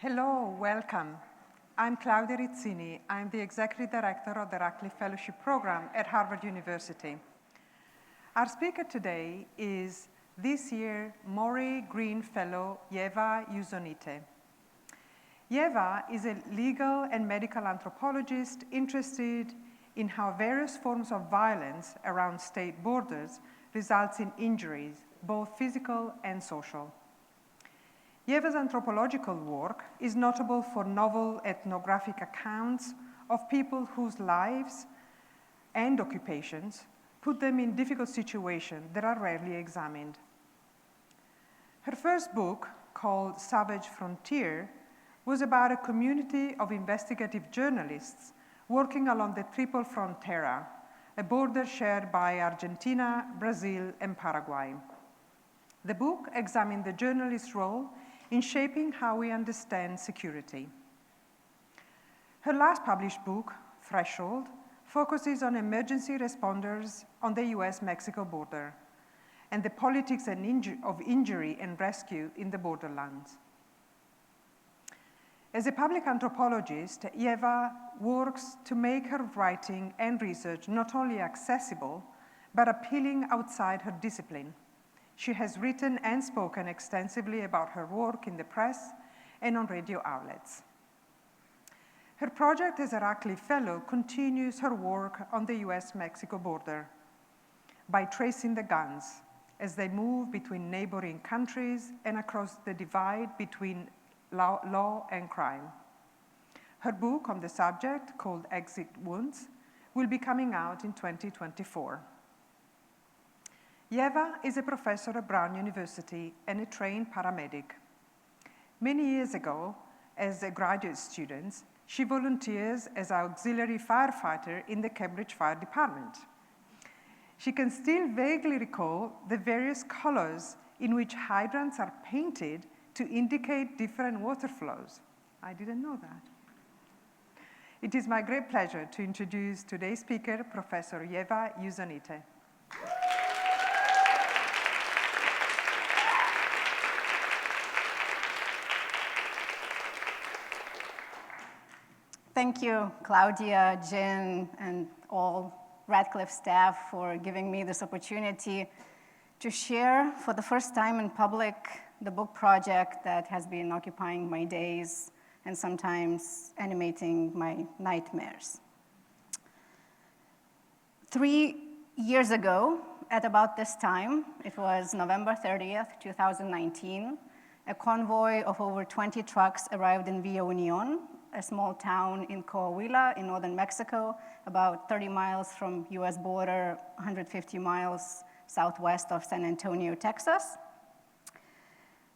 Hello, welcome. I'm Claudia Rizzini. I'm the Executive Director of the Radcliffe Fellowship Program at Harvard University. Our speaker today is this year Maury Green Fellow Ieva Jusionyte. Ieva is a legal and medical anthropologist interested in how various forms of violence around state borders results in injuries, both physical and social. Ieva's anthropological work is notable for novel ethnographic accounts of people whose lives and occupations put them in difficult situations that are rarely examined. Her first book, called Savage Frontier, was about a community of investigative journalists working along the Triple Frontera, a border shared by Argentina, Brazil, and Paraguay. The book examined the journalist's role in shaping how we understand security. Her last published book, Threshold, focuses on emergency responders on the US-Mexico border and the politics of injury and rescue in the borderlands. As a public anthropologist, Ieva works to make her writing and research not only accessible, but appealing outside her discipline. She has written and spoken extensively about her work in the press and on radio outlets. Her project as a Radcliffe Fellow continues her work on the US-Mexico border by tracing the guns as they move between neighboring countries and across the divide between law and crime. Her book on the subject, called Exit Wounds, will be coming out in 2024. Ieva is a professor at Brown University and a trained paramedic. Many years ago, as a graduate student, she volunteers as an auxiliary firefighter in the Cambridge Fire Department. She can still vaguely recall the various colors in which hydrants are painted to indicate different water flows. I didn't know that. It is my great pleasure to introduce today's speaker, Professor Ieva Jusionyte. Thank you, Claudia, Jen, and all Radcliffe staff for giving me this opportunity to share for the first time in public the book project that has been occupying my days and sometimes animating my nightmares. 3 years ago, at about this time, it was November 30th, 2019, a convoy of over 20 trucks arrived in Villa Union, a small town in Coahuila in northern Mexico, about 30 miles from US border, 150 miles southwest of San Antonio, Texas.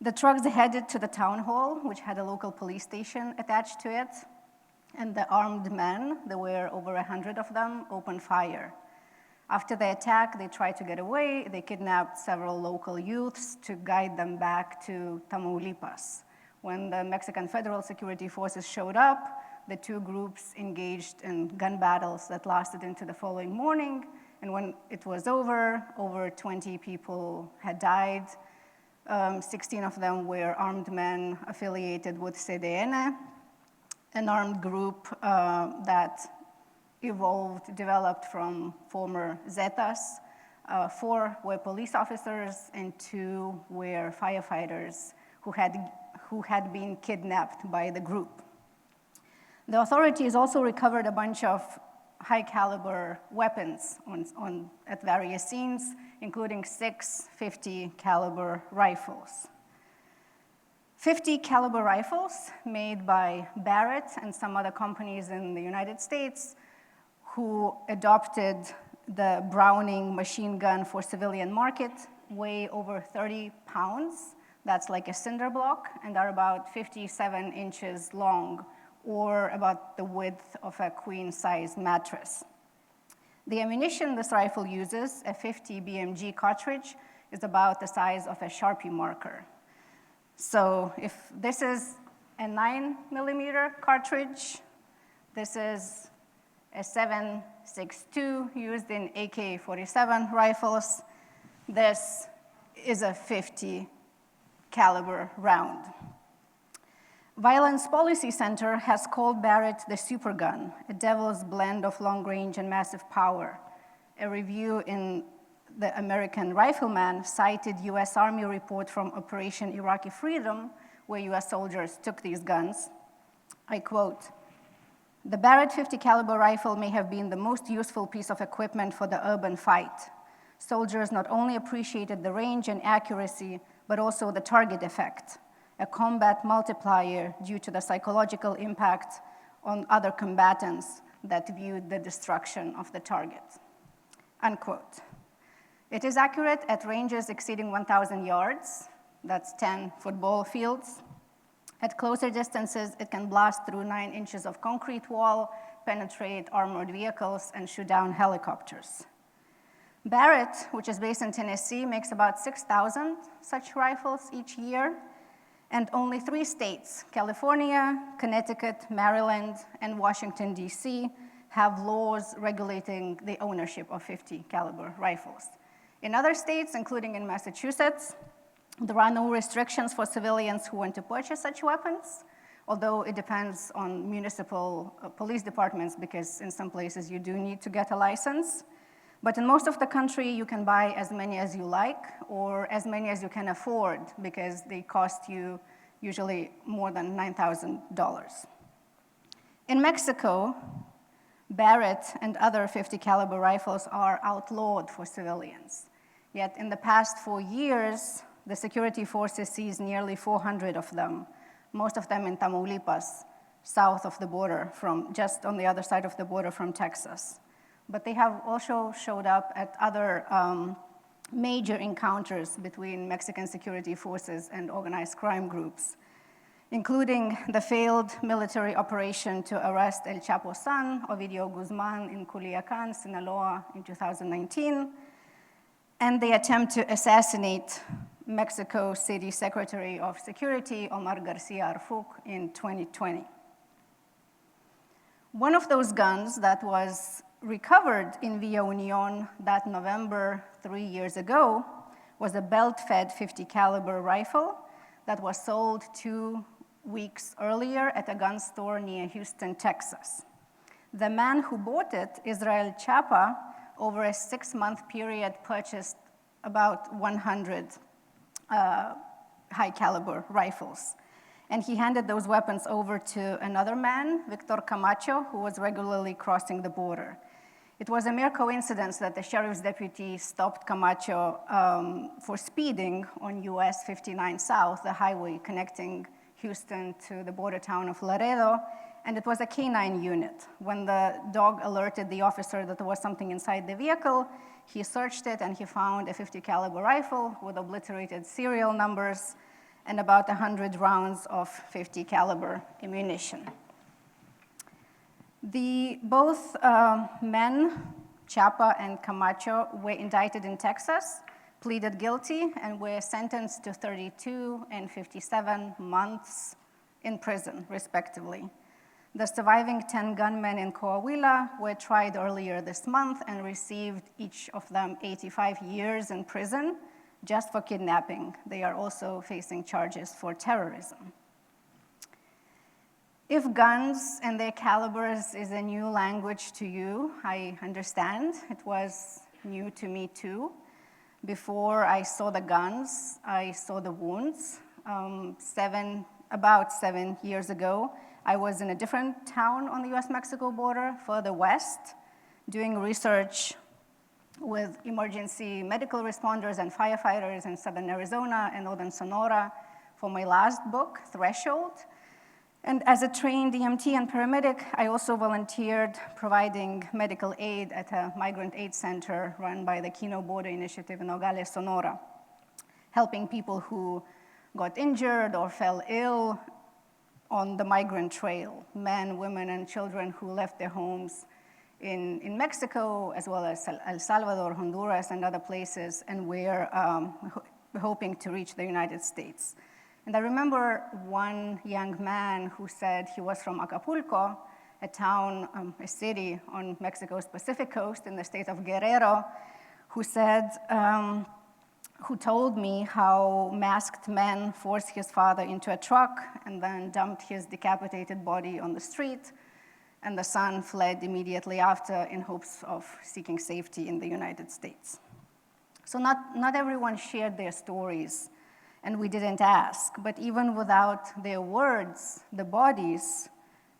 The trucks headed to the town hall, which had a local police station attached to it, and the armed men, there were over 100 of them, opened fire. After the attack, they tried to get away. They kidnapped several local youths to guide them back to Tamaulipas. When the Mexican Federal Security Forces showed up, the two groups engaged in gun battles that lasted into the following morning. And when it was over 20 people had died. 16 of them were armed men affiliated with CDN, an armed group that developed from former Zetas. 4 were police officers and 2 were firefighters who had been kidnapped by the group. The authorities also recovered a bunch of high-caliber weapons at various scenes, including 6 .50-caliber rifles. 50-caliber rifles made by Barrett and some other companies in the United States who adopted the Browning machine gun for civilian market weigh over 30 pounds. That's like a cinder block, and are about 57 inches long, or about the width of a queen-size mattress. The ammunition this rifle uses, a 50 BMG cartridge, is about the size of a Sharpie marker. So if this is a 9mm cartridge, this is a 7.62 used in AK-47 rifles. This is a 50 caliber round. Violence Policy Center has called Barrett the supergun, a devil's blend of long range and massive power. A review in the American Rifleman cited US Army report from Operation Iraqi Freedom, where US soldiers took these guns. I quote, "The Barrett 50 caliber rifle may have been the most useful piece of equipment for the urban fight. Soldiers not only appreciated the range and accuracy, but also the target effect, a combat multiplier due to the psychological impact on other combatants that viewed the destruction of the target." Unquote. It is accurate at ranges exceeding 1,000 yards, that's 10 football fields. At closer distances, it can blast through 9 inches of concrete wall, penetrate armored vehicles, and shoot down helicopters. Barrett, which is based in Tennessee, makes about 6,000 such rifles each year, and only 3 states, California, Connecticut, Maryland, and Washington, D.C., have laws regulating the ownership of 50 caliber rifles. In other states, including in Massachusetts, there are no restrictions for civilians who want to purchase such weapons, although it depends on municipal police departments, because in some places you do need to get a license. But in most of the country, you can buy as many as you like, or as many as you can afford, because they cost you usually more than $9,000. In Mexico, Barrett and other 50 caliber rifles are outlawed for civilians. Yet in the past 4 years, the security forces seized nearly 400 of them, most of them in Tamaulipas, south of the border, just on the other side of the border from Texas. But they have also showed up at other major encounters between Mexican security forces and organized crime groups, including the failed military operation to arrest El Chapo's son, Ovidio Guzman, in Culiacan, Sinaloa in 2019, and the attempt to assassinate Mexico City Secretary of Security, Omar Garcia Arfuc, in 2020. One of those guns that was recovered in Villa Union that November 3 years ago was a belt-fed 50 caliber rifle that was sold 2 weeks earlier at a gun store near Houston, Texas. The man who bought it, Israel Chapa, over a 6-month period purchased about 100 high caliber rifles. And he handed those weapons over to another man, Victor Camacho, who was regularly crossing the border. It was a mere coincidence that the sheriff's deputy stopped Camacho for speeding on US 59 South, the highway connecting Houston to the border town of Laredo, and it was a canine unit. When the dog alerted the officer that there was something inside the vehicle, he searched it and he found a 50 caliber rifle with obliterated serial numbers and about 100 rounds of 50 caliber ammunition. Both men, Chapa and Camacho, were indicted in Texas, pleaded guilty, and were sentenced to 32 and 57 months in prison, respectively. The surviving 10 gunmen in Coahuila were tried earlier this month and received each of them 85 years in prison just for kidnapping. They are also facing charges for terrorism. If guns and their calibers is a new language to you, I understand. It was new to me too. Before I saw the guns, I saw the wounds. About 7 years ago, I was in a different town on the US-Mexico border, further west, doing research with emergency medical responders and firefighters in southern Arizona and northern Sonora for my last book, Threshold. And as a trained EMT and paramedic, I also volunteered providing medical aid at a migrant aid center run by the Kino Border Initiative in Nogales, Sonora, helping people who got injured or fell ill on the migrant trail, men, women, and children who left their homes in Mexico, as well as El Salvador, Honduras, and other places, and were hoping to reach the United States. And I remember one young man who said he was from Acapulco, a town, a city on Mexico's Pacific coast in the state of Guerrero, who said who told me how masked men forced his father into a truck and then dumped his decapitated body on the street, and the son fled immediately after in hopes of seeking safety in the United States. So not everyone shared their stories, and we didn't ask, but even without their words, the bodies,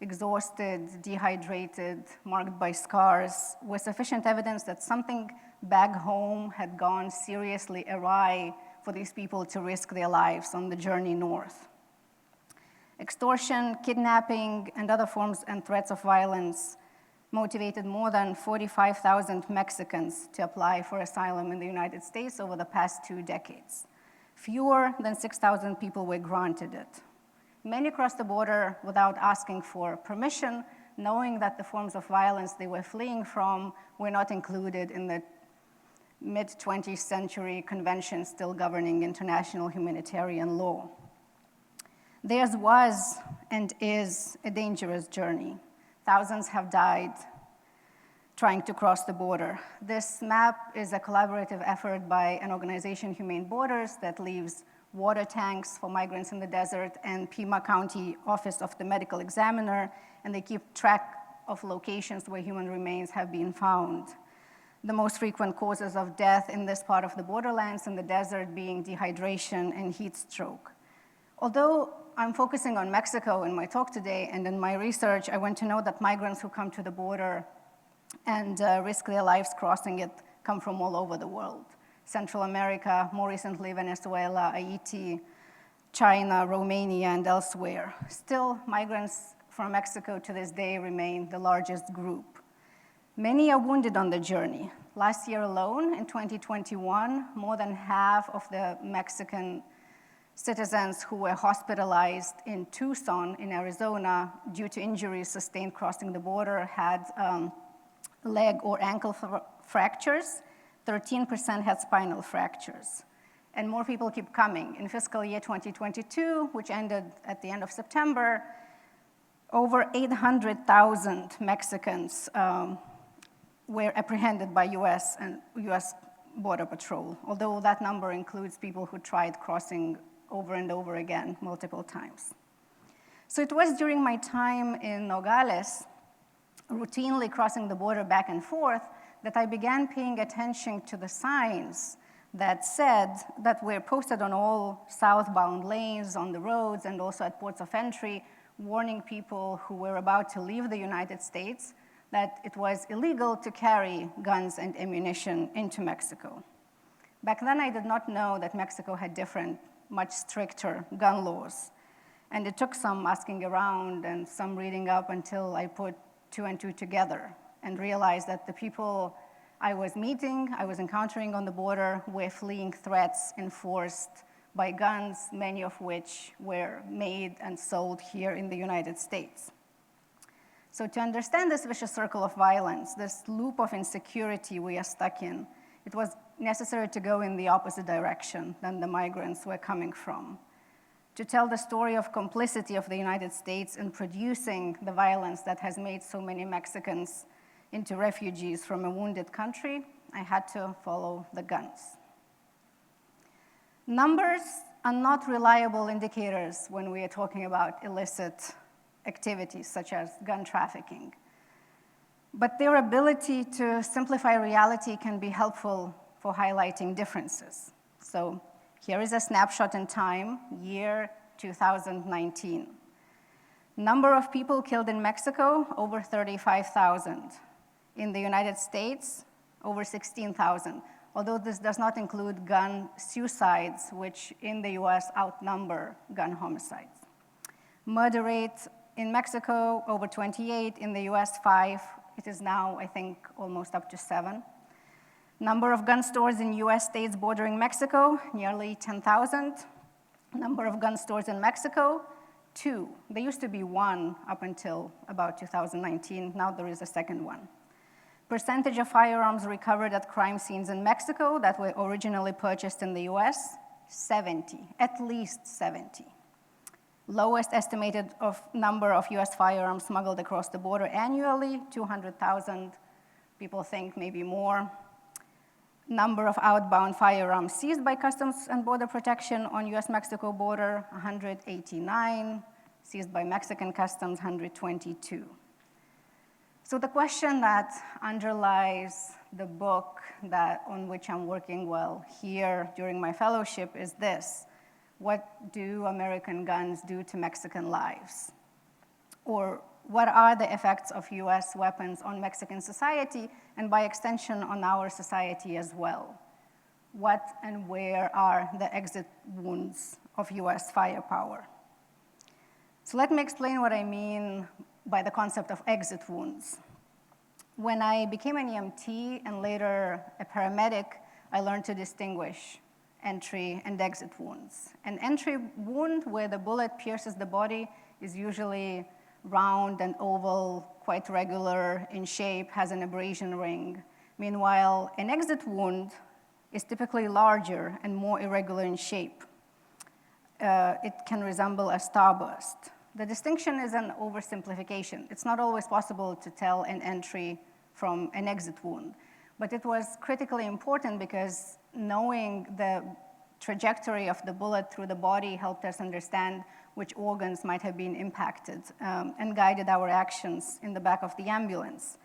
exhausted, dehydrated, marked by scars, were sufficient evidence that something back home had gone seriously awry for these people to risk their lives on the journey north. Extortion, kidnapping, and other forms and threats of violence motivated more than 45,000 Mexicans to apply for asylum in the United States over the past 2 decades. Fewer than 6,000 people were granted it. Many crossed the border without asking for permission, knowing that the forms of violence they were fleeing from were not included in the mid-20th century convention still governing international humanitarian law. Theirs was and is a dangerous journey. Thousands have died trying to cross the border. This map is a collaborative effort by an organization, Humane Borders, that leaves water tanks for migrants in the desert, and Pima County Office of the Medical Examiner, and they keep track of locations where human remains have been found. The most frequent causes of death in this part of the borderlands in the desert being dehydration and heat stroke. Although I'm focusing on Mexico in my talk today, and in my research, I want to know that migrants who come to the border and risk their lives crossing it come from all over the world. Central America, more recently Venezuela, Haiti, China, Romania, and elsewhere. Still, migrants from Mexico to this day remain the largest group. Many are wounded on the journey. Last year alone, in 2021, more than half of the Mexican citizens who were hospitalized in Tucson, in Arizona, due to injuries sustained crossing the border had leg or ankle fractures. 13% had spinal fractures. And more people keep coming. In fiscal year 2022, which ended at the end of September, over 800,000 Mexicans were apprehended by US Border Patrol, although that number includes people who tried crossing over and over again multiple times. So it was during my time in Nogales, routinely crossing the border back and forth, that I began paying attention to the signs that said, that were posted on all southbound lanes on the roads and also at ports of entry, warning people who were about to leave the United States that it was illegal to carry guns and ammunition into Mexico. Back then, I did not know that Mexico had different, much stricter gun laws. And it took some asking around and some reading up until I put 2 and 2 together and realized that the people I was meeting, I was encountering on the border, were fleeing threats enforced by guns, many of which were made and sold here in the United States. So to understand this vicious circle of violence, this loop of insecurity we are stuck in, it was necessary to go in the opposite direction than the migrants were coming from. To tell the story of complicity of the United States in producing the violence that has made so many Mexicans into refugees from a wounded country, I had to follow the guns. Numbers are not reliable indicators when we are talking about illicit activities such as gun trafficking. But their ability to simplify reality can be helpful for highlighting differences. So here is a snapshot in time, year 2019. Number of people killed in Mexico, over 35,000. In the United States, over 16,000. Although this does not include gun suicides, which in the US outnumber gun homicides. Murder rate in Mexico, over 28, in the US 5. It is now, I think, almost up to 7. Number of gun stores in US states bordering Mexico, nearly 10,000. Number of gun stores in Mexico, 2. There used to be 1 up until about 2019. Now there is a second one. Percentage of firearms recovered at crime scenes in Mexico that were originally purchased in the US, 70, at least 70. Lowest estimated number of US firearms smuggled across the border annually, 200,000. People think maybe more. Number of outbound firearms seized by Customs and Border Protection on US-Mexico border, 189, seized by Mexican Customs, 122. So the question that underlies the book on which I'm working here during my fellowship is this: what do American guns do to Mexican lives? Or what are the effects of US weapons on Mexican society, and by extension on our society as well? What and where are the exit wounds of US firepower? So let me explain what I mean by the concept of exit wounds. When I became an EMT and later a paramedic, I learned to distinguish entry and exit wounds. An entry wound where the bullet pierces the body is usually round and oval, quite regular in shape, has an abrasion ring. Meanwhile, an exit wound is typically larger and more irregular in shape. It can resemble a starburst. The distinction is an oversimplification. It's not always possible to tell an entry from an exit wound, but it was critically important because knowing the trajectory of the bullet through the body helped us understand which organs might have been impacted and guided our actions in the back of the ambulance.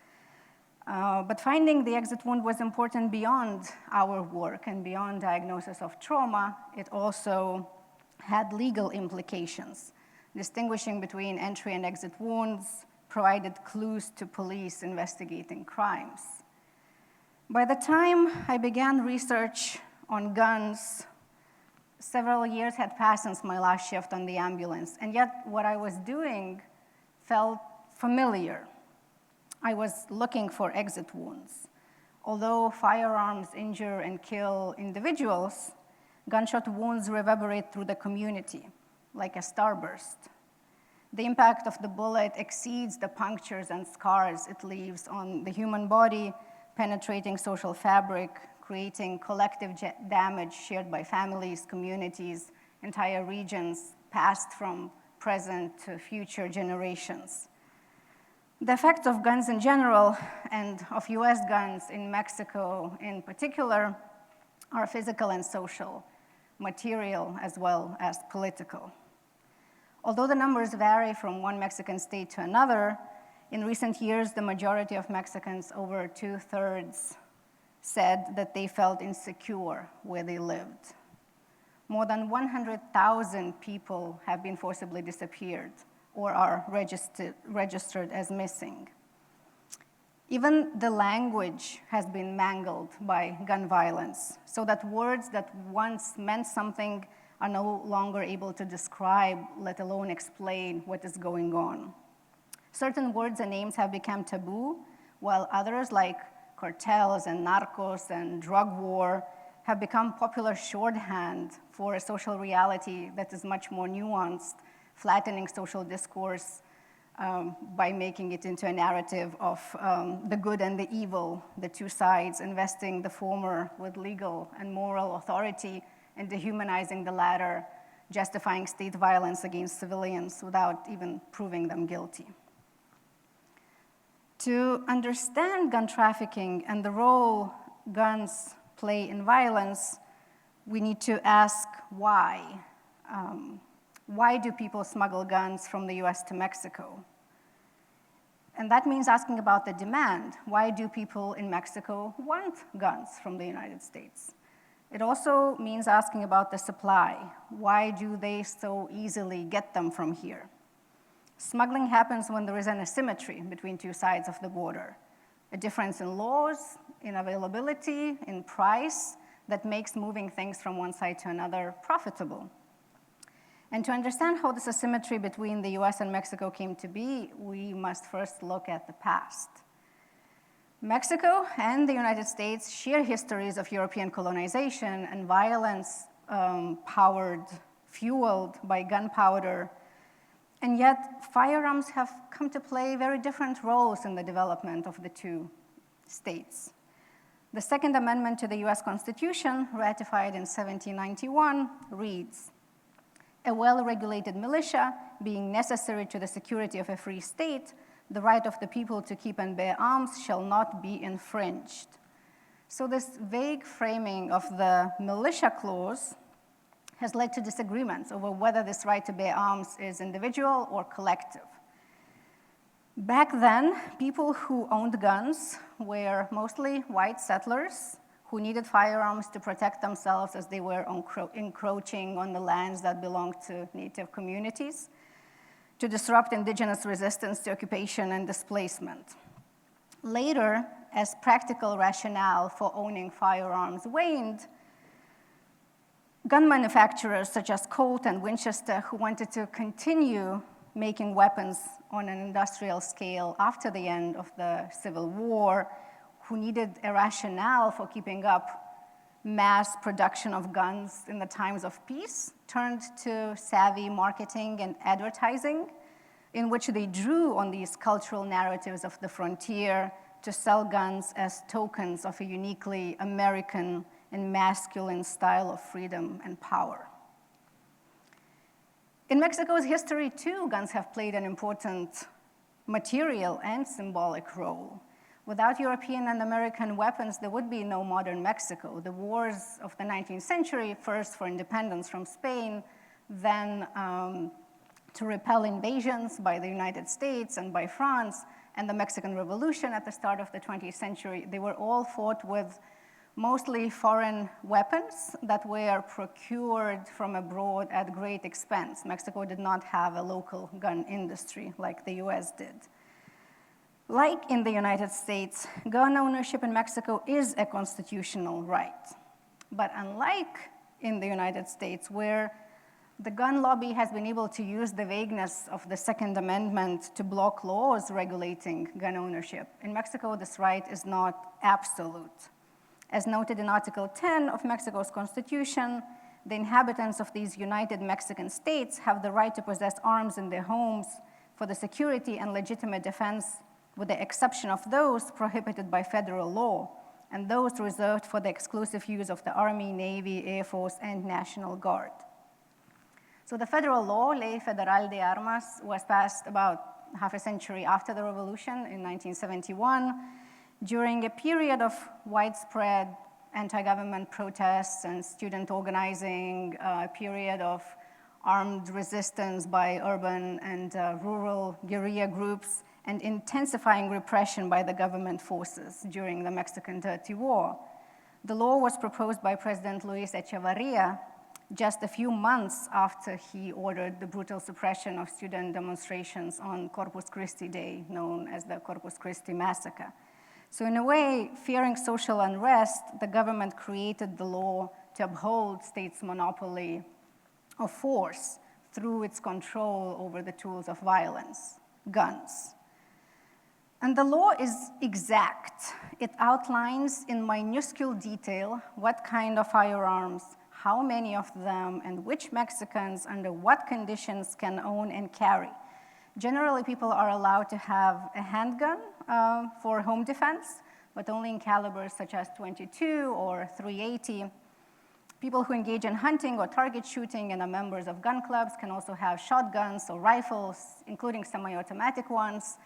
But finding the exit wound was important beyond our work and beyond diagnosis of trauma. It also had legal implications. Distinguishing between entry and exit wounds provided clues to police investigating crimes. By the time I began research on guns, several years had passed since my last shift on the ambulance, and yet what I was doing felt familiar. I was looking for exit wounds. Although firearms injure and kill individuals, gunshot wounds reverberate through the community, like a starburst. The impact of the bullet exceeds the punctures and scars it leaves on the human body, penetrating social fabric, creating collective damage shared by families, communities, entire regions, past from present to future generations. The effects of guns in general and of US guns in Mexico in particular are physical and social, material as well as political. Although the numbers vary from one Mexican state to another, in recent years, the majority of Mexicans, over 2/3, said that they felt insecure where they lived. More than 100,000 people have been forcibly disappeared or are registered as missing. Even the language has been mangled by gun violence, so that words that once meant something are no longer able to describe, let alone explain what is going on. Certain words and names have become taboo, while others, like cartels and narcos and drug war, have become popular shorthand for a social reality that is much more nuanced, flattening social discourse by making it into a narrative of the good and the evil, the two sides, investing the former with legal and moral authority and dehumanizing the latter, justifying state violence against civilians without even proving them guilty. To understand gun trafficking and the role guns play in violence, we need to ask why. Why do people smuggle guns from the US to Mexico? And that means asking about the demand. Why do people in Mexico want guns from the United States? It also means asking about the supply. Why do they so easily get them from here? Smuggling happens when there is an asymmetry between two sides of the border, a difference in laws, in availability, in price, that makes moving things from one side to another profitable. And to understand how this asymmetry between the US and Mexico came to be, we must first look at the past. Mexico and the United States share histories of European colonization and violence fueled by gunpowder. And yet, firearms have come to play very different roles in the development of the two states. The Second Amendment to the US Constitution, ratified in 1791, reads, "A well-regulated militia, being necessary to the security of a free state, the right of the people to keep and bear arms shall not be infringed." So this vague framing of the militia clause has led to disagreements over whether this right to bear arms is individual or collective. Back then, people who owned guns were mostly white settlers who needed firearms to protect themselves as they were encroaching on the lands that belonged to native communities, to disrupt indigenous resistance to occupation and displacement. Later, as practical rationale for owning firearms waned, gun manufacturers such as Colt and Winchester, who wanted to continue making weapons on an industrial scale after the end of the Civil War, who needed a rationale for keeping up mass production of guns in the times of peace, turned to savvy marketing and advertising, in which they drew on these cultural narratives of the frontier to sell guns as tokens of a uniquely American and masculine style of freedom and power. In Mexico's history, too, guns have played an important material and symbolic role. Without European and American weapons, there would be no modern Mexico. The wars of the 19th century, first for independence from Spain, then to repel invasions by the United States and by France, and the Mexican Revolution at the start of the 20th century, they were all fought with mostly foreign weapons that were procured from abroad at great expense. Mexico did not have a local gun industry like the US did. Like in the United States, gun ownership in Mexico is a constitutional right. But unlike in the United States, where the gun lobby has been able to use the vagueness of the Second Amendment to block laws regulating gun ownership, in Mexico, this right is not absolute. As noted in Article 10 of Mexico's Constitution, the inhabitants of these united Mexican states have the right to possess arms in their homes for the security and legitimate defense, with the exception of those prohibited by federal law, and those reserved for the exclusive use of the Army, Navy, Air Force, and National Guard. So the federal law, Ley Federal de Armas, was passed about half a century after the revolution in 1971, during a period of widespread anti-government protests and student organizing, a period of armed resistance by urban and rural guerrilla groups, and intensifying repression by the government forces during the Mexican Dirty War. The law was proposed by President Luis Echeverria just a few months after he ordered the brutal suppression of student demonstrations on Corpus Christi Day, known as the Corpus Christi Massacre. So in a way, fearing social unrest, the government created the law to uphold states' monopoly of force through its control over the tools of violence, guns. And the law is exact. It outlines in minuscule detail what kind of firearms, how many of them, and which Mexicans under what conditions can own and carry. Generally, people are allowed to have a handgun for home defense, but only in calibers such as .22 or .380. People who engage in hunting or target shooting and are members of gun clubs can also have shotguns or rifles, including semi-automatic ones,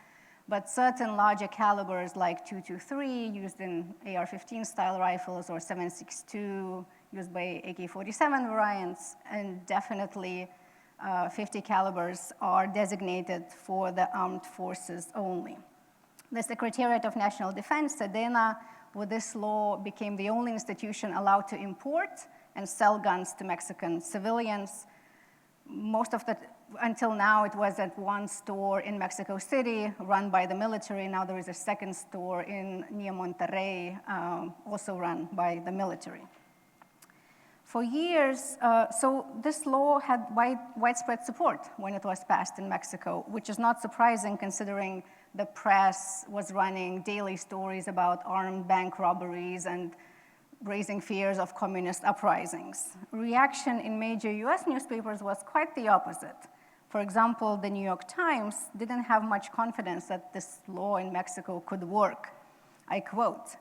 but certain larger calibers like .223 used in AR-15 style rifles or .762 used by AK-47 variants, and definitely 50 calibers are designated for the armed forces only. The Secretariat of National Defense, SEDENA, with this law became the only institution allowed to import and sell guns to Mexican civilians. Until now, it was at one store in Mexico City run by the military. Now there is a second store near Monterrey, also run by the military. For years, so this law had widespread support when it was passed in Mexico, which is not surprising considering the press was running daily stories about armed bank robberies and raising fears of communist uprisings. Reaction in major US newspapers was quite the opposite. For example, the New York Times didn't have much confidence that this law in Mexico could work. I quote,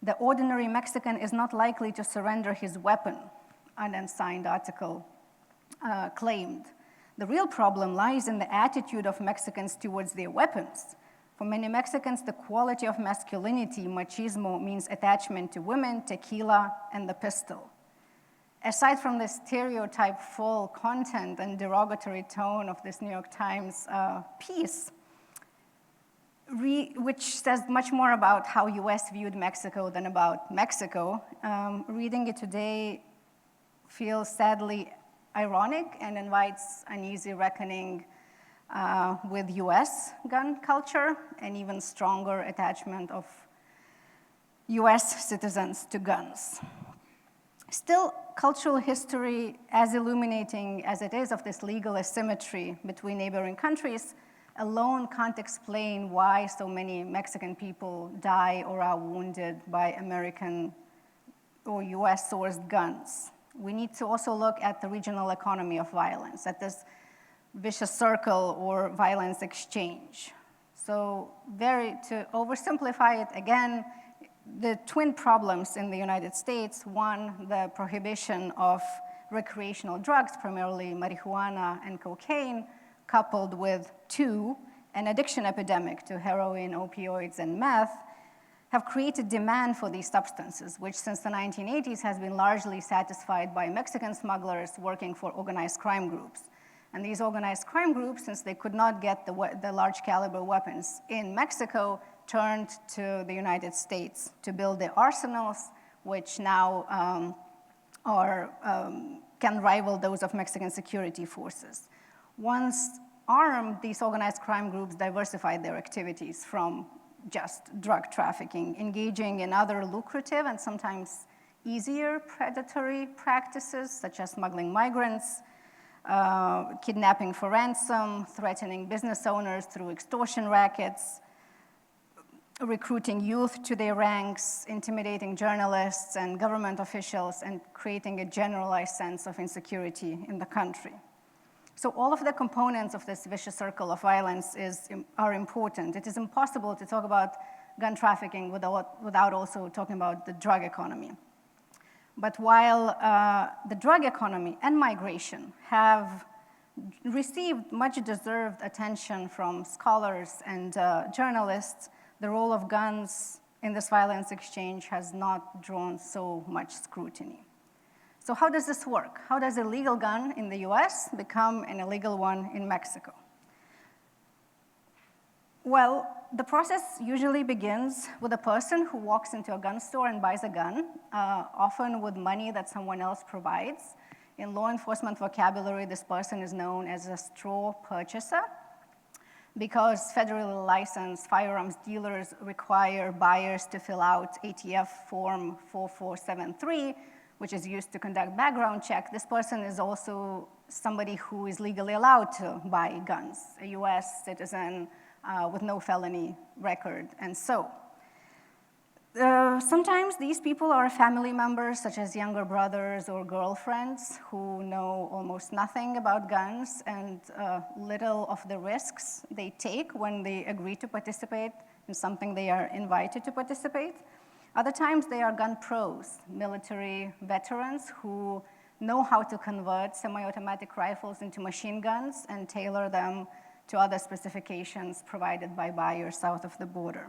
"The ordinary Mexican is not likely to surrender his weapon," an unsigned article claimed. "The real problem lies in the attitude of Mexicans towards their weapons. For many Mexicans, the quality of masculinity, machismo, means attachment to women, tequila, and the pistol. Aside from the stereotype-full content and derogatory tone of this New York Times piece, which says much more about how US viewed Mexico than about Mexico, reading it today feels sadly ironic and invites uneasy reckoning with US gun culture and even stronger attachment of US citizens to guns. Still, cultural history, as illuminating as it is of this legal asymmetry between neighboring countries, alone can't explain why so many Mexican people die or are wounded by American or US-sourced guns. We need to also look at the regional economy of violence, at this vicious circle or violence exchange. So to oversimplify it again, the twin problems in the United States, one, the prohibition of recreational drugs, primarily marijuana and cocaine, coupled with two, an addiction epidemic to heroin, opioids, and meth, have created demand for these substances, which since the 1980s has been largely satisfied by Mexican smugglers working for organized crime groups. And these organized crime groups, since they could not get the large caliber weapons in Mexico, turned to the United States to build the arsenals, which now can rival those of Mexican security forces. Once armed, these organized crime groups diversified their activities from just drug trafficking, engaging in other lucrative and sometimes easier predatory practices, such as smuggling migrants, kidnapping for ransom, threatening business owners through extortion rackets, recruiting youth to their ranks, intimidating journalists and government officials, and creating a generalized sense of insecurity in the country. So all of the components of this vicious circle of violence are important. It is impossible to talk about gun trafficking without also talking about the drug economy. But while the drug economy and migration have received much deserved attention from scholars and journalists, the role of guns in this violence exchange has not drawn so much scrutiny. So how does this work? How does a legal gun in the US become an illegal one in Mexico? Well, the process usually begins with a person who walks into a gun store and buys a gun, often with money that someone else provides. In law enforcement vocabulary, this person is known as a straw purchaser, because federally licensed firearms dealers require buyers to fill out ATF form 4473, which is used to conduct background check. This person is also somebody who is legally allowed to buy guns, a US citizen with no felony record, and so. Sometimes these people are family members, such as younger brothers or girlfriends who know almost nothing about guns and little of the risks they take when they agree to participate in something they are invited to participate. Other times they are gun pros, military veterans who know how to convert semi-automatic rifles into machine guns and tailor them to other specifications provided by buyers south of the border.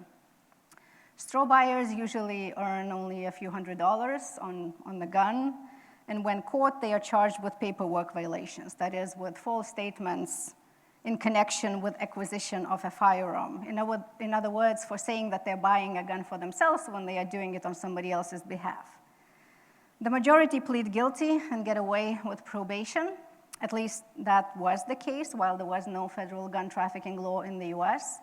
Straw buyers usually earn only a few $100s on the gun, and when caught, they are charged with paperwork violations, that is, with false statements in connection with acquisition of a firearm. In other words, for saying that they're buying a gun for themselves when they are doing it on somebody else's behalf. The majority plead guilty and get away with probation. At least that was the case while there was no federal gun trafficking law in the US.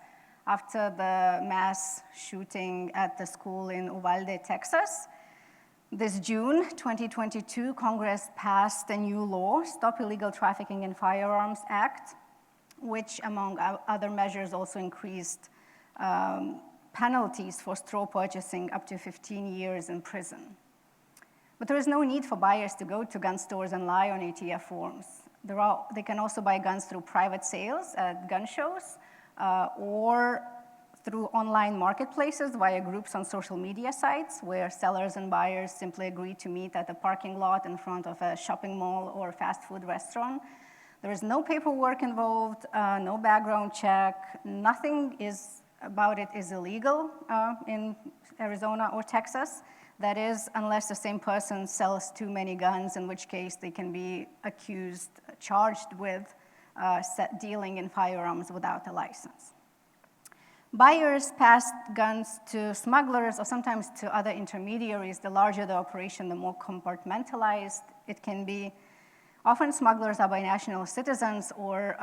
After the mass shooting at the school in Uvalde, Texas, this June 2022, Congress passed a new law, Stop Illegal Trafficking in Firearms Act, which, among other measures, also increased penalties for straw purchasing up to 15 years in prison. But there is no need for buyers to go to gun stores and lie on ATF forms. They can also buy guns through private sales at gun shows or through online marketplaces via groups on social media sites where sellers and buyers simply agree to meet at a parking lot in front of a shopping mall or fast food restaurant. There is no paperwork involved, no background check, nothing is about it is illegal in Arizona or Texas. That is, unless the same person sells too many guns, in which case they can be accused, charged with dealing in firearms without a license. Buyers pass guns to smugglers or sometimes to other intermediaries. The larger the operation, the more compartmentalized it can be. Often smugglers are binational citizens or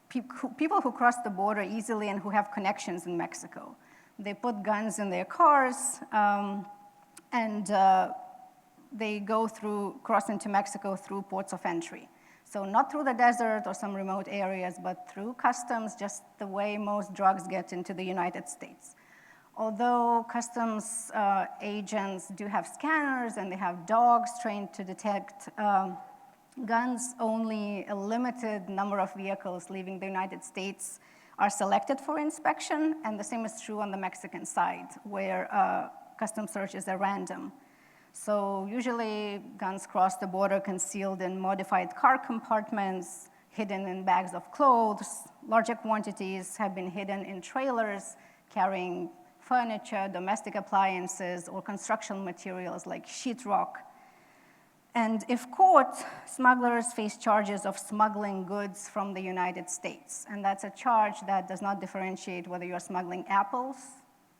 people who cross the border easily and who have connections in Mexico. They put guns in their cars and they cross into Mexico through ports of entry. So not through the desert or some remote areas, but through customs, just the way most drugs get into the United States. Although customs agents do have scanners and they have dogs trained to detect guns, only a limited number of vehicles leaving the United States are selected for inspection, and the same is true on the Mexican side, where customs searches are random. So usually guns cross the border concealed in modified car compartments, hidden in bags of clothes. Larger quantities have been hidden in trailers carrying furniture, domestic appliances, or construction materials like sheetrock. And if caught, smugglers face charges of smuggling goods from the United States. And that's a charge that does not differentiate whether you're smuggling apples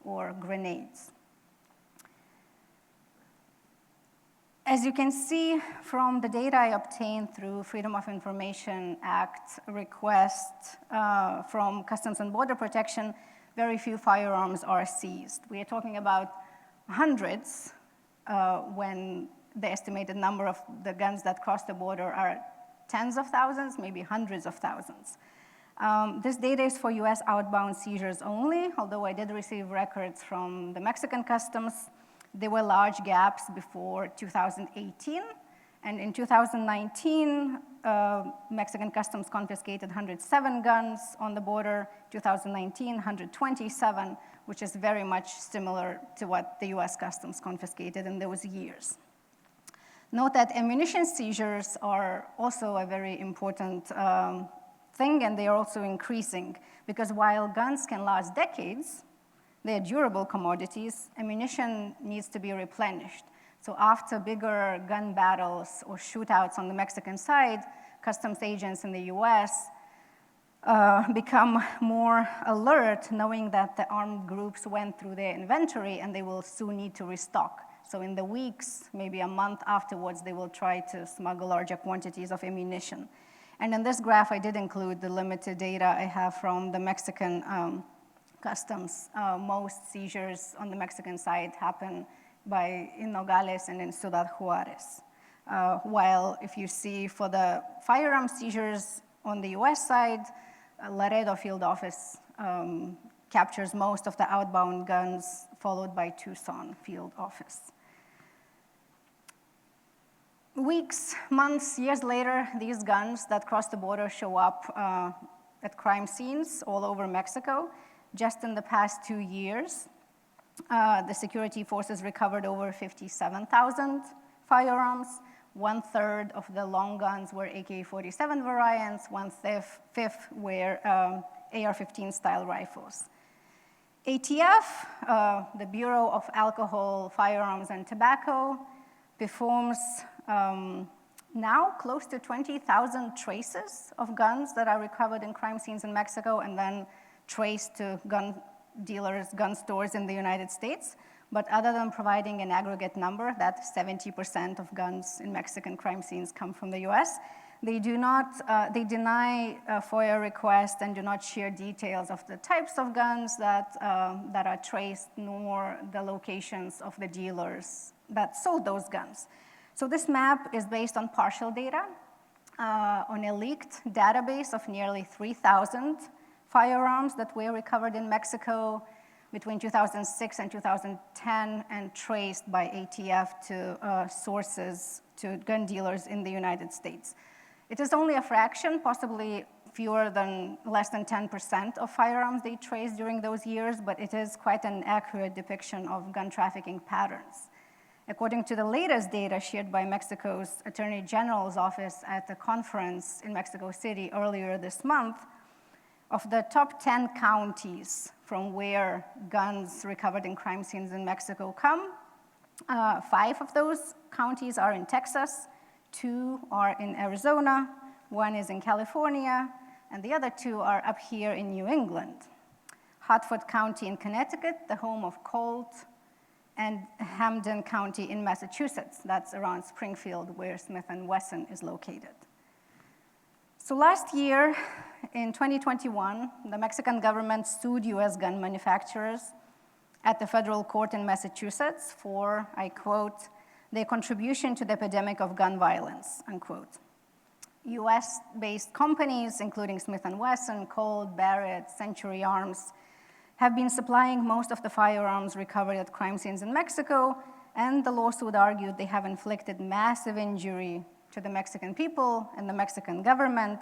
or grenades. As you can see from the data I obtained through Freedom of Information Act request from Customs and Border Protection, very few firearms are seized. We are talking about hundreds when the estimated number of the guns that cross the border are tens of thousands, maybe hundreds of thousands. This data is for US outbound seizures only, although I did receive records from the Mexican customs. There were large gaps before 2018, and in 2019, Mexican customs confiscated 107 guns on the border, 2019, 127, which is very much similar to what the US customs confiscated in those years. Note that ammunition seizures are also a very important thing, and they are also increasing, because while guns can last decades, they are durable commodities, ammunition needs to be replenished. So after bigger gun battles or shootouts on the Mexican side, customs agents in the US become more alert, knowing that the armed groups went through their inventory and they will soon need to restock. So in the weeks, maybe a month afterwards, they will try to smuggle larger quantities of ammunition. And in this graph, I did include the limited data I have from the Mexican customs. Most seizures on the Mexican side happen in Nogales and in Ciudad Juarez. While if you see for the firearm seizures on the US side, Laredo field office captures most of the outbound guns, followed by Tucson field office. Weeks, months, years later, these guns that cross the border show up at crime scenes all over Mexico. Just in the past 2 years, the security forces recovered over 57,000 firearms. 1/3 of the long guns were AK-47 variants, 1/5 were AR-15 style rifles. ATF, the Bureau of Alcohol, Firearms, and Tobacco, performs now close to 20,000 traces of guns that are recovered in crime scenes in Mexico and then traced to gun dealers, gun stores in the United States. But other than providing an aggregate number, that 70% of guns in Mexican crime scenes come from the US, they deny FOIA requests and do not share details of the types of guns that are traced, nor the locations of the dealers that sold those guns. So this map is based on partial data on a leaked database of nearly 3,000 firearms that were recovered in Mexico between 2006 and 2010 and traced by ATF to sources, to gun dealers in the United States. It is only a fraction, possibly less than 10% of firearms they traced during those years, but it is quite an accurate depiction of gun trafficking patterns. According to the latest data shared by Mexico's Attorney General's office at a conference in Mexico City earlier this month, of the top 10 counties from where guns recovered in crime scenes in Mexico come. 5 of those counties are in Texas, 2 are in Arizona, 1 is in California, and the other 2 are up here in New England. Hartford County in Connecticut, the home of Colt, and Hampden County in Massachusetts. That's around Springfield, where Smith & Wesson is located. So last year, in 2021, the Mexican government sued US gun manufacturers at the federal court in Massachusetts for, I quote, their contribution to the epidemic of gun violence, unquote. US-based companies, including Smith & Wesson, Colt, Barrett, Century Arms, have been supplying most of the firearms recovered at crime scenes in Mexico, and the lawsuit argued they have inflicted massive injury to the Mexican people and the Mexican government,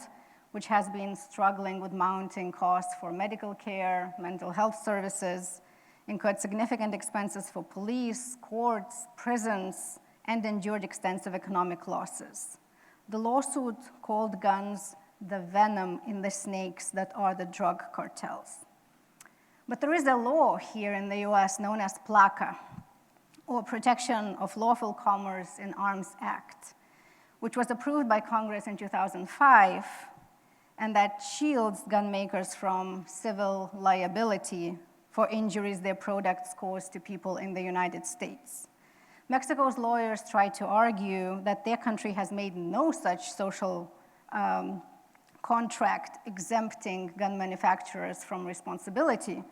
which has been struggling with mounting costs for medical care, mental health services, incurred significant expenses for police, courts, prisons, and endured extensive economic losses. The lawsuit called guns the venom in the snakes that are the drug cartels. But there is a law here in the US known as PLACA, or Protection of Lawful Commerce in Arms Act, which was approved by Congress in 2005, and that shields gun makers from civil liability for injuries their products cause to people in the United States. Mexico's lawyers try to argue that their country has made no such social contract exempting gun manufacturers from responsibility,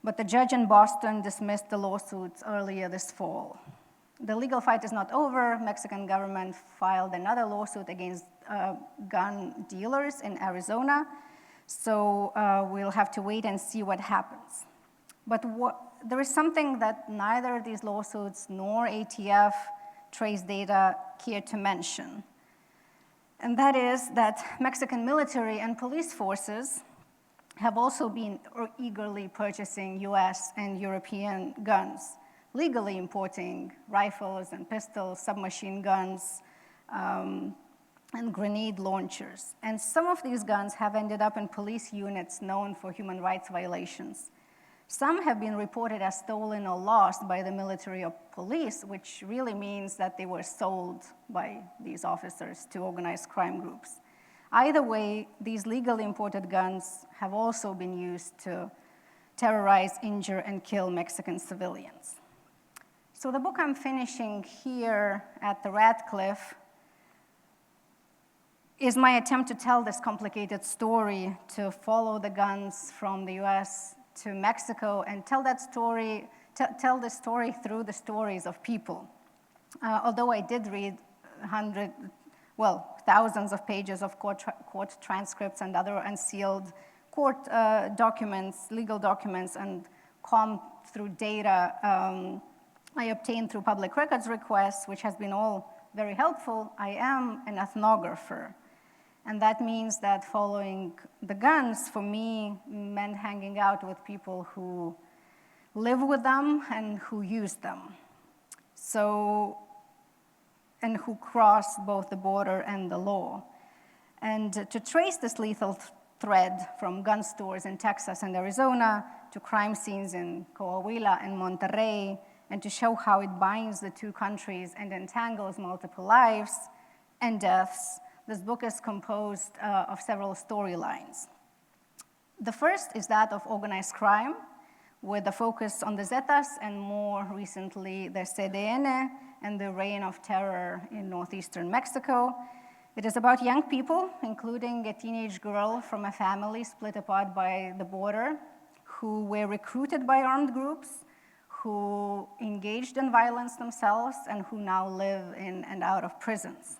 but the judge in Boston dismissed the lawsuits earlier this fall. The legal fight is not over. Mexican government filed another lawsuit against gun dealers in Arizona, so we'll have to wait and see what happens. But there is something that neither these lawsuits nor ATF trace data care to mention. And that is that Mexican military and police forces have also been eagerly purchasing US and European guns, legally importing rifles and pistols, submachine guns, and grenade launchers. And some of these guns have ended up in police units known for human rights violations. Some have been reported as stolen or lost by the military or police, which really means that they were sold by these officers to organized crime groups. Either way, these legally imported guns have also been used to terrorize, injure, and kill Mexican civilians. So the book I'm finishing here at the Radcliffe is my attempt to tell this complicated story, to follow the guns from the US to Mexico and tell that story, tell the story through the stories of people. Although I did read thousands of pages of court transcripts and other unsealed court documents, legal documents, and combed through data I obtained through public records requests, which has been all very helpful, I am an ethnographer. And that means that following the guns, for me, meant hanging out with people who live with them and who use them. And who cross both the border and the law. And to trace this lethal thread from gun stores in Texas and Arizona to crime scenes in Coahuila and Monterrey, and to show how it binds the two countries and entangles multiple lives and deaths, this book is composed of several storylines. The first is that of organized crime, with a focus on the Zetas and more recently the CDN and the reign of terror in northeastern Mexico. It is about young people, including a teenage girl from a family split apart by the border, who were recruited by armed groups, who engaged in violence themselves, and who now live in and out of prisons.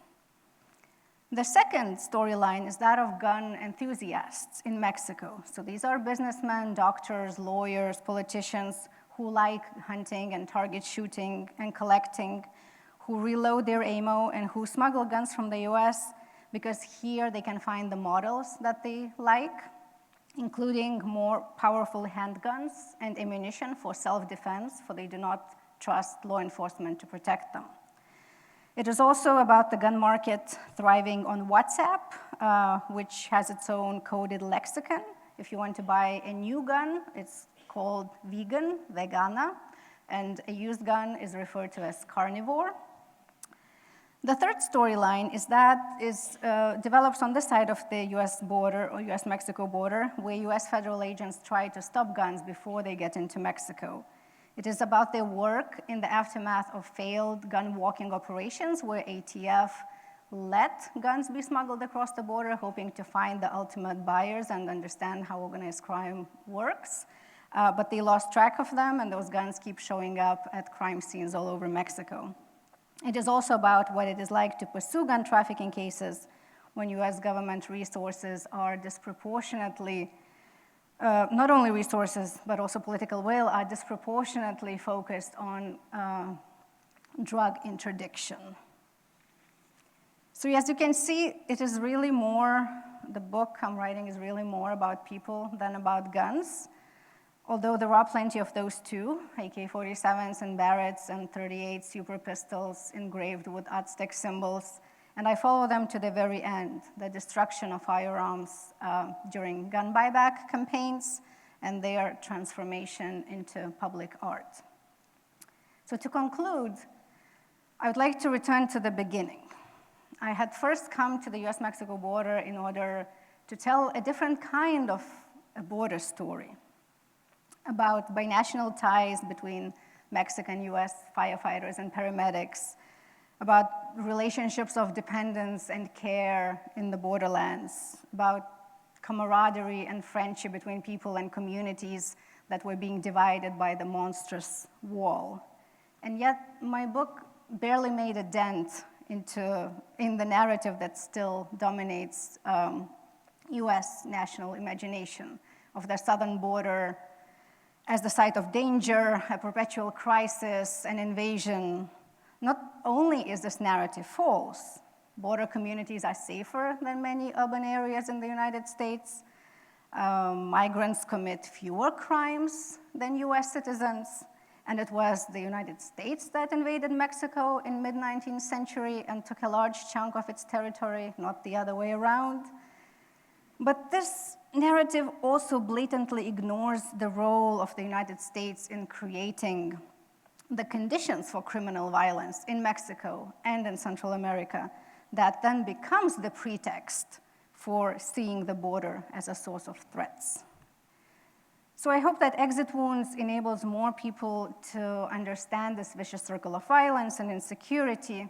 The second storyline is that of gun enthusiasts in Mexico. So these are businessmen, doctors, lawyers, politicians who like hunting and target shooting and collecting, who reload their ammo and who smuggle guns from the US because here they can find the models that they like, including more powerful handguns and ammunition for self-defense, for they do not trust law enforcement to protect them. It is also about the gun market thriving on WhatsApp, which has its own coded lexicon If you want to buy a new gun, it's called vegan, vegana, and a used gun is referred to as carnivore. The third storyline develops on this side of the US border, or US-Mexico border, where US federal agents try to stop guns before they get into Mexico. It is about their work in the aftermath of failed gun walking operations, where ATF let guns be smuggled across the border, hoping to find the ultimate buyers and understand how organized crime works. But they lost track of them, and those guns keep showing up at crime scenes all over Mexico. It is also about what it is like to pursue gun trafficking cases when US government resources are disproportionately, not only resources, but also political will, are disproportionately focused on drug interdiction. So as you can see, it is really more, the book I'm writing is really more about people than about guns. Although there are plenty of those too, AK-47s and Barretts and .38 super pistols engraved with Aztec symbols, and I follow them to the very end, the destruction of firearms during gun buyback campaigns and their transformation into public art. So to conclude, I would like to return to the beginning. I had first come to the US-Mexico border in order to tell a different kind of a border story, about binational ties between Mexican US firefighters and paramedics, about relationships of dependence and care in the borderlands, about camaraderie and friendship between people and communities that were being divided by the monstrous wall. And yet my book barely made a dent in the narrative that still dominates US national imagination of the southern border as the site of danger, a perpetual crisis, an invasion. Not only is this narrative false, border communities are safer than many urban areas in the United States. Migrants commit fewer crimes than US citizens, and it was the United States that invaded Mexico in mid-19th century and took a large chunk of its territory, not the other way around. But this narrative also blatantly ignores the role of the United States in creating the conditions for criminal violence in Mexico and in Central America that then becomes the pretext for seeing the border as a source of threats. So I hope that Exit Wounds enables more people to understand this vicious circle of violence and insecurity.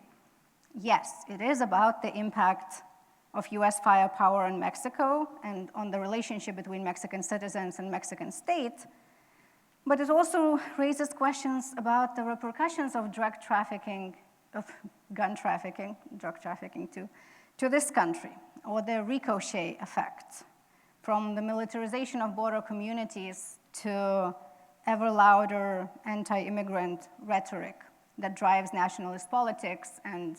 Yes, it is about the impact of US firepower in Mexico and on the relationship between Mexican citizens and Mexican state, but it also raises questions about the repercussions of drug trafficking, of gun trafficking, drug trafficking too, to this country, or the ricochet effect from the militarization of border communities to ever louder anti-immigrant rhetoric that drives nationalist politics and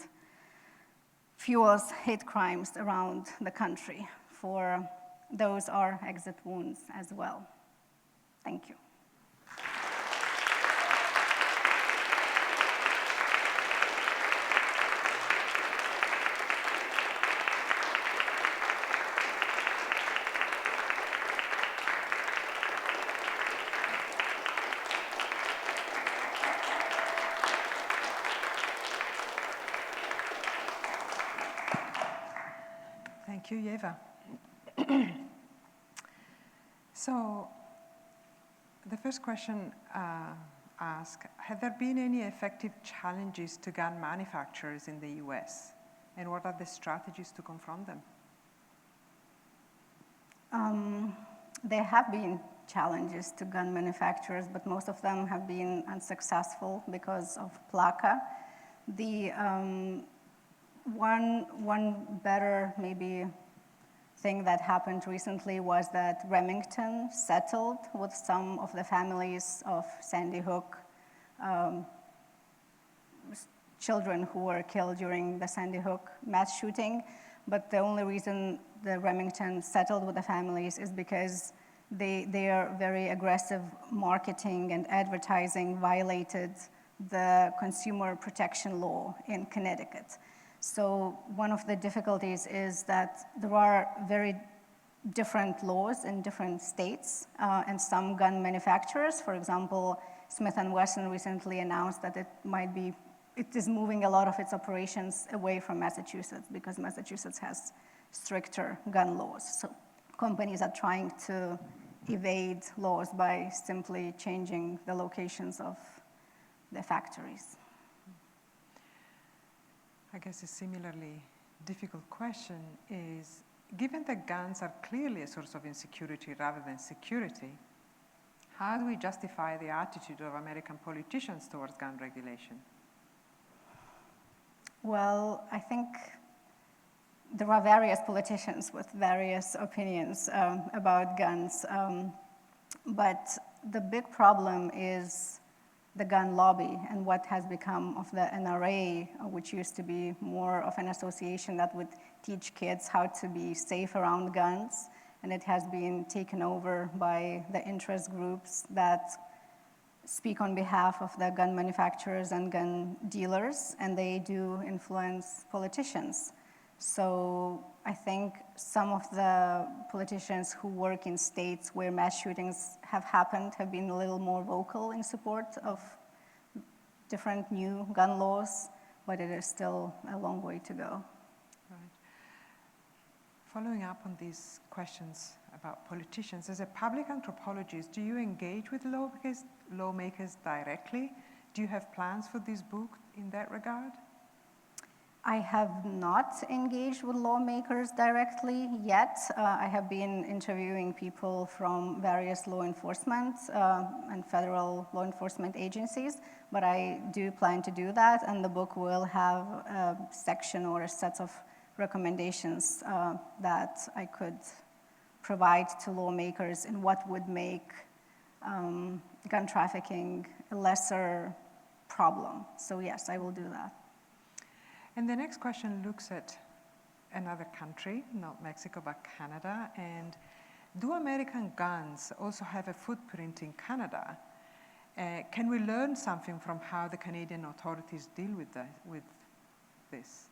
fuels hate crimes around the country. For those are Exit Wounds as well. Thank you. Thank you, Ieva. So the first question asked, have there been any effective challenges to gun manufacturers in the US? And what are the strategies to confront them? There have been challenges to gun manufacturers, but most of them have been unsuccessful because of PLACA. The one better maybe thing that happened recently was that Remington settled with some of the families of Sandy Hook children who were killed during the Sandy Hook mass shooting. But the only reason the Remington settled with the families is because their very aggressive marketing and advertising violated the consumer protection law in Connecticut. So one of the difficulties is that there are very different laws in different states, and some gun manufacturers, for example, Smith & Wesson recently announced that it is moving a lot of its operations away from Massachusetts because Massachusetts has stricter gun laws. So companies are trying to evade laws by simply changing the locations of their factories. I guess a similarly difficult question is, given that guns are clearly a source of insecurity rather than security, how do we justify the attitude of American politicians towards gun regulation? Well, I think there are various politicians with various opinions about guns, but the big problem is the gun lobby and what has become of the NRA, which used to be more of an association that would teach kids how to be safe around guns, and it has been taken over by the interest groups that speak on behalf of the gun manufacturers and gun dealers, and they do influence politicians. So I think some of the politicians who work in states where mass shootings have happened have been a little more vocal in support of different new gun laws, but it is still a long way to go. Right. Following up on these questions about politicians, as a public anthropologist, do you engage with lawmakers directly? Do you have plans for this book in that regard? I have not engaged with lawmakers directly yet. I have been interviewing people from various law enforcement and federal law enforcement agencies, but I do plan to do that, and the book will have a section or a set of recommendations that I could provide to lawmakers in what would make gun trafficking a lesser problem. So yes, I will do that. And the next question looks at another country, not Mexico, but Canada. And do American guns also have a footprint in Canada? Can we learn something from how the Canadian authorities deal with this?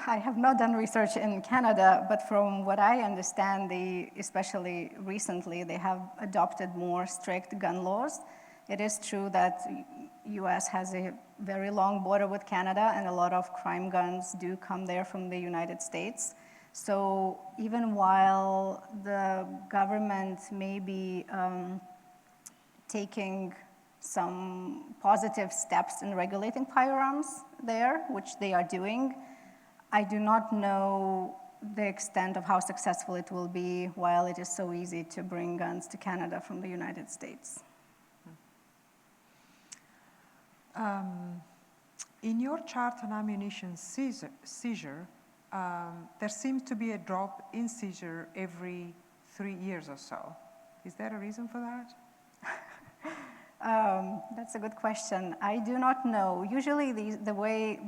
I have not done research in Canada, but from what I understand, especially recently, they have adopted more strict gun laws. It is true that US has a very long border with Canada, and a lot of crime guns do come there from the United States. So even while the government may be taking some positive steps in regulating firearms there, which they are doing, I do not know the extent of how successful it will be while it is so easy to bring guns to Canada from the United States. In your chart on ammunition seizure, there seems to be a drop in seizure every 3 years or so. Is there a reason for that? That's a good question. I do not know. Usually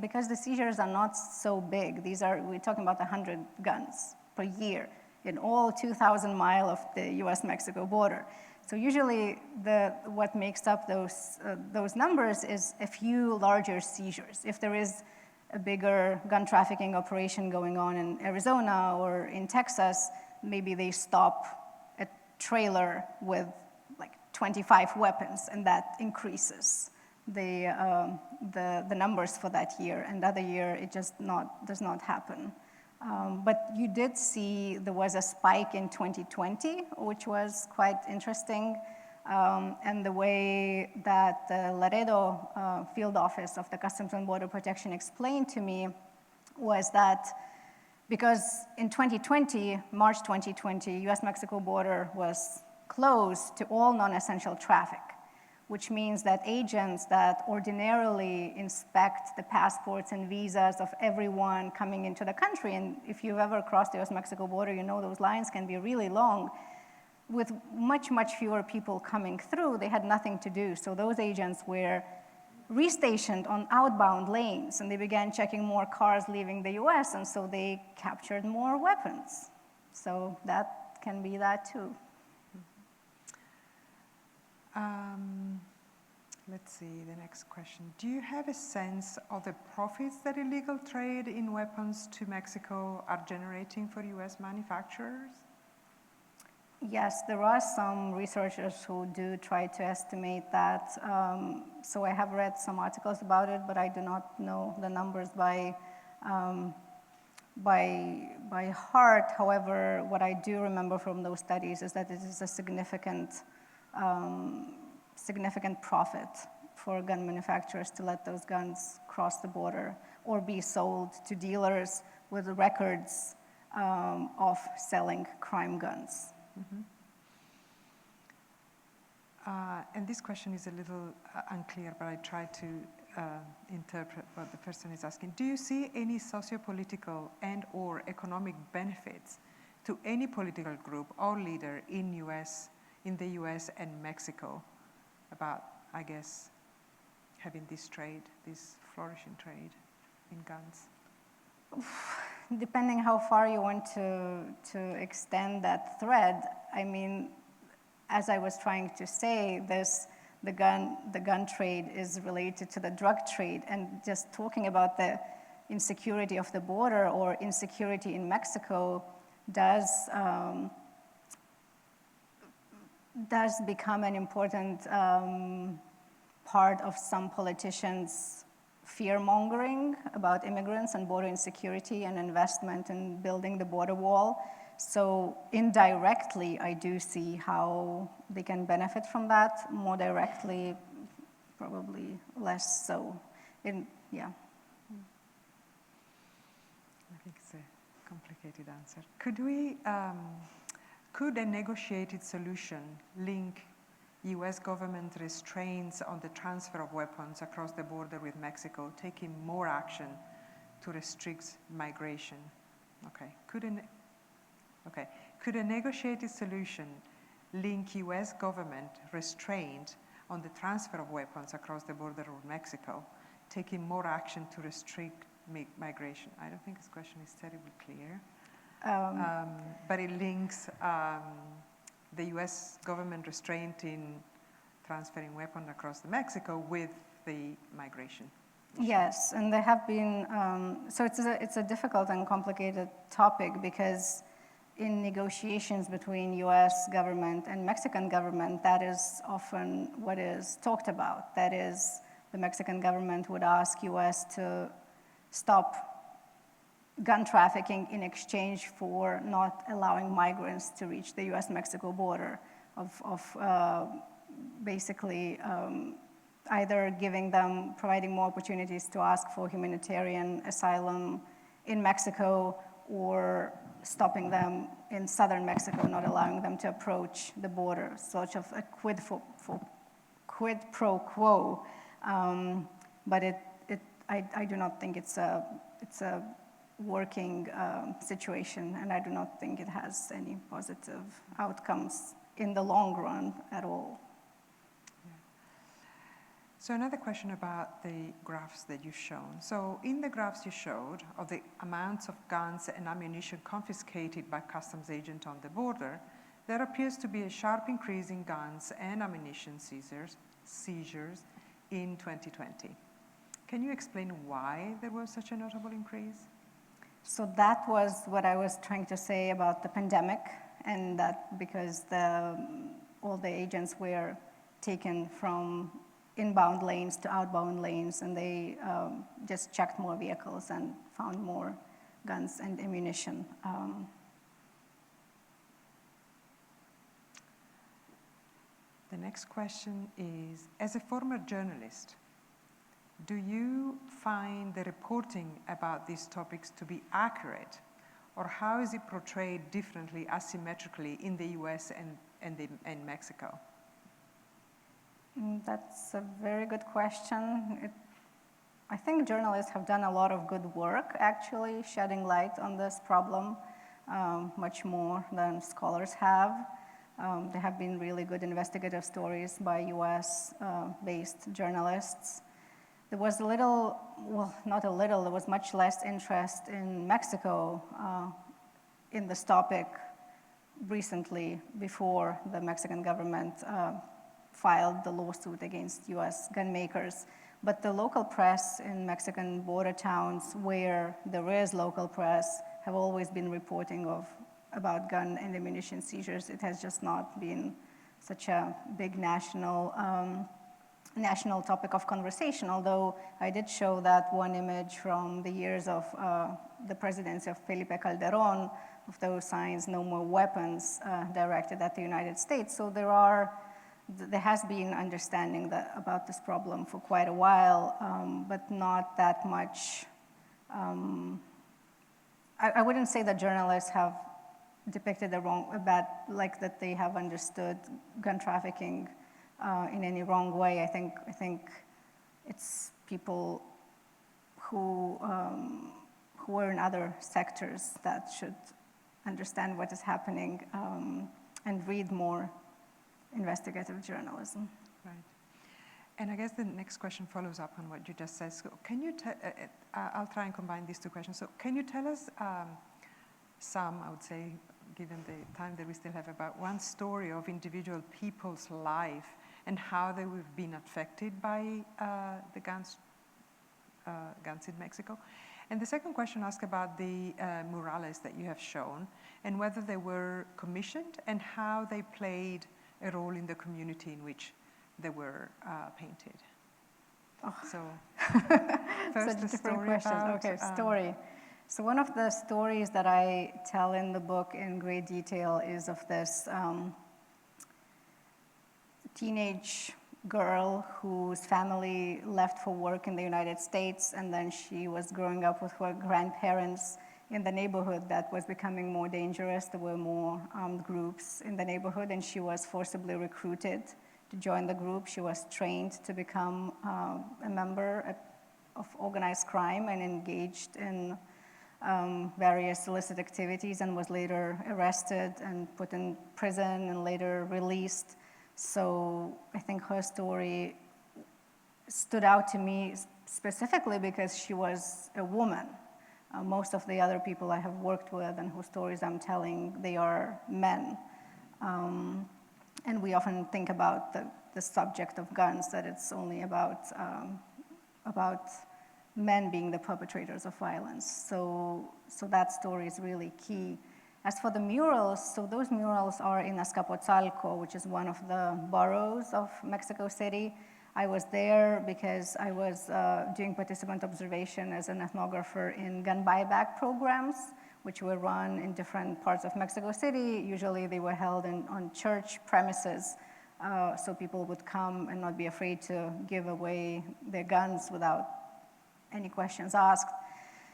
because the seizures are not so big, we're talking about 100 guns per year in all 2,000 miles of the US-Mexico border. So usually what makes up those numbers is a few larger seizures. If there is a bigger gun trafficking operation going on in Arizona or in Texas, maybe they stop a trailer with 25 weapons, and that increases the numbers for that year. And the other year, it just does not happen. But you did see there was a spike in 2020, which was quite interesting. And the way that the Laredo field office of the Customs and Border Protection explained to me was that because in 2020, March 2020, US-Mexico border was closed to all non-essential traffic, which means that agents that ordinarily inspect the passports and visas of everyone coming into the country, and if you've ever crossed the US-Mexico border, you know those lines can be really long. With much, much fewer people coming through, they had nothing to do. So those agents were restationed on outbound lanes, and they began checking more cars leaving the US, and so they captured more weapons. So that can be that too. Let's see, the next question. Do you have a sense of the profits that illegal trade in weapons to Mexico are generating for US manufacturers? Yes, there are some researchers who do try to estimate that. So I have read some articles about it, but I do not know the numbers by heart. However, what I do remember from those studies is that it is a significant profit for gun manufacturers to let those guns cross the border or be sold to dealers with records of selling crime guns. Mm-hmm. And this question is a little unclear, but I try to interpret what the person is asking. Do you see any socio-political and or economic benefits to any political group or leader in the US and Mexico about, I guess, having this trade, this flourishing trade in guns? Depending how far you want to extend that thread, I mean, as I was trying to say, the gun trade is related to the drug trade, and just talking about the insecurity of the border or insecurity in Mexico does become an important part of some politicians' fear-mongering about immigrants and border insecurity and investment in building the border wall. So indirectly, I do see how they can benefit from that. More directly, probably less so. Yeah. I think it's a complicated answer. Could a negotiated solution link US government restraints on the transfer of weapons across the border with Mexico, taking more action to restrict migration? Okay. Could a negotiated solution link US government restraint on the transfer of weapons across the border with Mexico, taking more action to restrict migration? I don't think this question is terribly clear. But it links the US government restraint in transferring weapons across Mexico with the migration issue. Yes, and there have been, so it's a difficult and complicated topic because in negotiations between US government and Mexican government, that is often what is talked about. That is, the Mexican government would ask US to stop gun trafficking in exchange for not allowing migrants to reach the US-Mexico border, basically either providing more opportunities to ask for humanitarian asylum in Mexico or stopping them in southern Mexico, not allowing them to approach the border, sort of a quid pro quo. But I do not think it's a working situation, and I do not think it has any positive outcomes in the long run at all. Yeah. So another question about the graphs that you've shown. So in the graphs you showed of the amounts of guns and ammunition confiscated by customs agents on the border, there appears to be a sharp increase in guns and ammunition seizures in 2020. Can you explain why there was such a notable increase? So that was what I was trying to say about the pandemic, and that because all the agents were taken from inbound lanes to outbound lanes, and they just checked more vehicles and found more guns and ammunition. The next question is, as a former journalist, do you find the reporting about these topics to be accurate, or how is it portrayed differently, asymmetrically in the US and Mexico? That's a very good question. I think journalists have done a lot of good work, actually, shedding light on this problem, much more than scholars have. There have been really good investigative stories by US-based journalists. There was there was much less interest in Mexico in this topic recently, before the Mexican government filed the lawsuit against US gun makers. But the local press in Mexican border towns where there is local press have always been reporting about gun and ammunition seizures. It has just not been such a big national topic of conversation, although I did show that one image from the years of the presidency of Felipe Calderón, of those signs, no more weapons, directed at the United States. So there has been understanding about this problem for quite a while, but not that much. I wouldn't say that journalists have depicted like that they have understood gun trafficking in any wrong way. I think it's people who are in other sectors that should understand what is happening and read more investigative journalism. Right. And I guess the next question follows up on what you just said. So can you I'll try and combine these two questions. So can you tell us some, I would say, given the time that we still have, about one story of individual people's life and how they have been affected by the guns in Mexico? And the second question asks about the murales that you have shown and whether they were commissioned and how they played a role in the community in which they were painted. Oh. So first the story questions. about... Okay, story. So one of the stories that I tell in the book in great detail is of this teenage girl whose family left for work in the United States, and then she was growing up with her grandparents in the neighborhood that was becoming more dangerous. There were more armed groups in the neighborhood, and she was forcibly recruited to join the group. She was trained to become a member of organized crime and engaged in various illicit activities, and was later arrested and put in prison and later released. So I think her story stood out to me specifically because she was a woman. Most of the other people I have worked with and whose stories I'm telling, they are men. And we often think about the subject of guns, that it's only about men being the perpetrators of violence. So that story is really key. As for the murals, so those murals are in Azcapotzalco, which is one of the boroughs of Mexico City. I was there because I was doing participant observation as an ethnographer in gun buyback programs, which were run in different parts of Mexico City. Usually they were held on church premises, so people would come and not be afraid to give away their guns without any questions asked.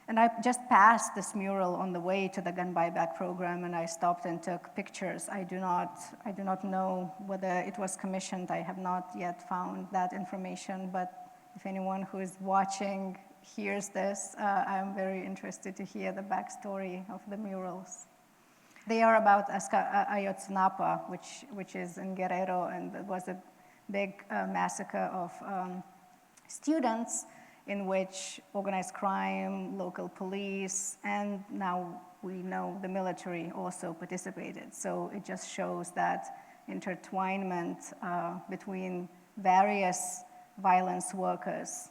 And I just passed this mural on the way to the gun buyback program, and I stopped and took pictures. I do not know whether it was commissioned. I have not yet found that information, but if anyone who is watching hears this, I'm very interested to hear the backstory of the murals. They are about Ayotzinapa, which is in Guerrero, and it was a big massacre of students in which organized crime, local police, and now we know the military also participated. So it just shows that intertwinement between various violence workers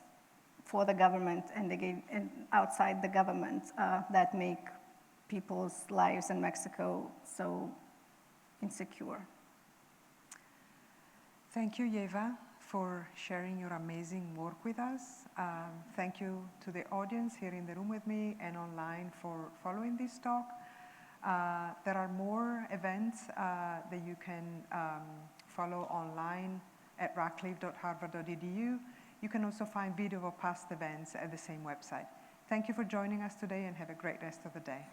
for the government and outside the government that make people's lives in Mexico so insecure. Thank you, Ieva, for sharing your amazing work with us. Thank you to the audience here in the room with me and online for following this talk. There are more events that you can follow online at radcliffe.harvard.edu. You can also find video of past events at the same website. Thank you for joining us today and have a great rest of the day.